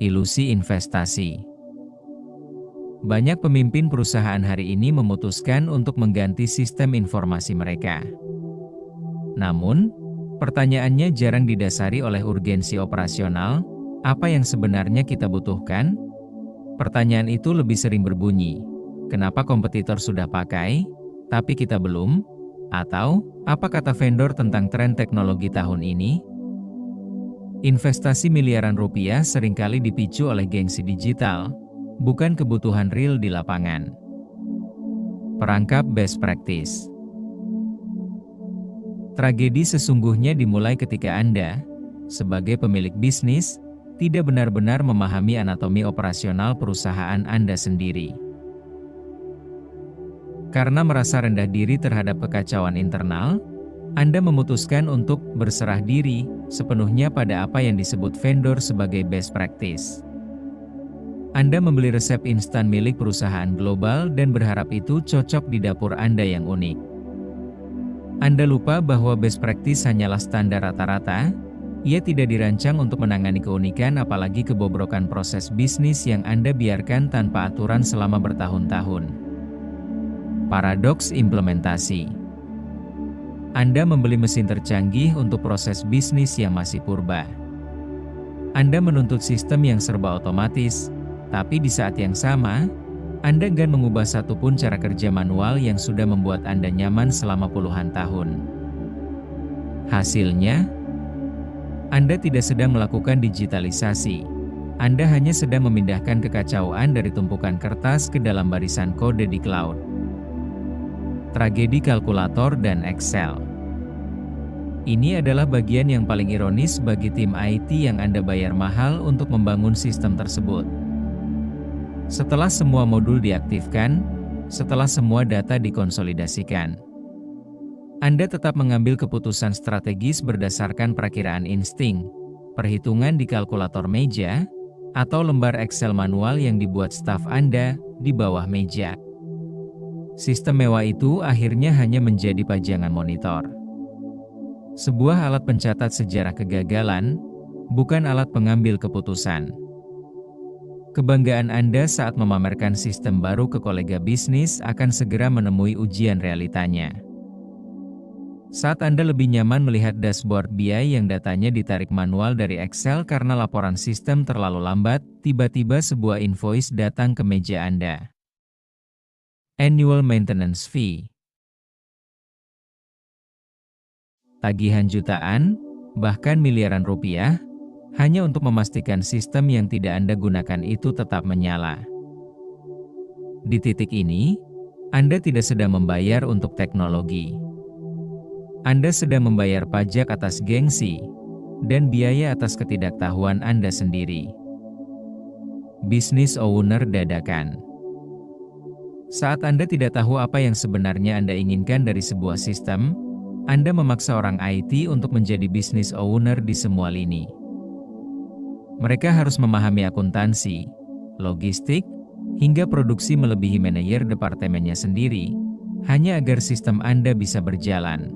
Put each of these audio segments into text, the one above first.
Ilusi investasi. Banyak pemimpin perusahaan hari ini memutuskan untuk mengganti sistem informasi mereka. Namun, pertanyaannya jarang didasari oleh urgensi operasional, apa yang sebenarnya kita butuhkan? Pertanyaan itu lebih sering berbunyi, kenapa kompetitor sudah pakai, tapi kita belum? Atau, apa kata vendor tentang tren teknologi tahun ini? Investasi miliaran rupiah seringkali dipicu oleh gengsi digital, bukan kebutuhan real di lapangan. Perangkap best practice. Tragedi sesungguhnya dimulai ketika Anda, sebagai pemilik bisnis, tidak benar-benar memahami anatomi operasional perusahaan Anda sendiri. Karena merasa rendah diri terhadap kekacauan internal, Anda memutuskan untuk berserah diri sepenuhnya pada apa yang disebut vendor sebagai best practice. Anda membeli resep instan milik perusahaan global dan berharap itu cocok di dapur Anda yang unik. Anda lupa bahwa best practice hanyalah standar rata-rata, ia tidak dirancang untuk menangani keunikan apalagi kebobrokan proses bisnis yang Anda biarkan tanpa aturan selama bertahun-tahun. Paradoks implementasi. Anda membeli mesin tercanggih untuk proses bisnis yang masih purba. Anda menuntut sistem yang serba otomatis, tapi di saat yang sama, Anda enggan mengubah satupun cara kerja manual yang sudah membuat Anda nyaman selama puluhan tahun. Hasilnya, Anda tidak sedang melakukan digitalisasi. Anda hanya sedang memindahkan kekacauan dari tumpukan kertas ke dalam barisan kode di cloud. Tragedi kalkulator dan Excel. Ini adalah bagian yang paling ironis bagi tim IT yang Anda bayar mahal untuk membangun sistem tersebut. Setelah semua modul diaktifkan, setelah semua data dikonsolidasikan, Anda tetap mengambil keputusan strategis berdasarkan perakiraan insting, perhitungan di kalkulator meja, atau lembar Excel manual yang dibuat staf Anda di bawah meja. Sistem mewah itu akhirnya hanya menjadi pajangan monitor. Sebuah alat pencatat sejarah kegagalan, bukan alat pengambil keputusan. Kebanggaan Anda saat memamerkan sistem baru ke kolega bisnis akan segera menemui ujian realitanya. Saat Anda lebih nyaman melihat dashboard BI yang datanya ditarik manual dari Excel karena laporan sistem terlalu lambat, tiba-tiba sebuah invoice datang ke meja Anda. Annual Maintenance Fee. Tagihan jutaan, bahkan miliaran rupiah, hanya untuk memastikan sistem yang tidak Anda gunakan itu tetap menyala. Di titik ini, Anda tidak sedang membayar untuk teknologi. Anda sedang membayar pajak atas gengsi, dan biaya atas ketidaktahuan Anda sendiri. Business owner dadakan. Saat Anda tidak tahu apa yang sebenarnya Anda inginkan dari sebuah sistem, Anda memaksa orang IT untuk menjadi business owner di semua lini. Mereka harus memahami akuntansi, logistik, hingga produksi melebihi manajer departemennya sendiri, hanya agar sistem Anda bisa berjalan.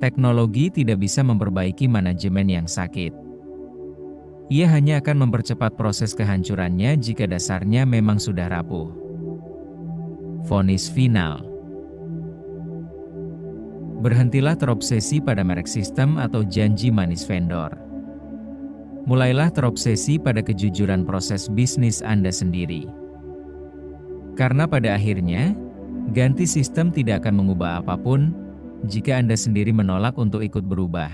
Teknologi tidak bisa memperbaiki manajemen yang sakit. Ia hanya akan mempercepat proses kehancurannya jika dasarnya memang sudah rapuh. Vonis final. Berhentilah terobsesi pada merek sistem atau janji manis vendor. Mulailah terobsesi pada kejujuran proses bisnis Anda sendiri. Karena pada akhirnya, ganti sistem tidak akan mengubah apapun, jika Anda sendiri menolak untuk ikut berubah.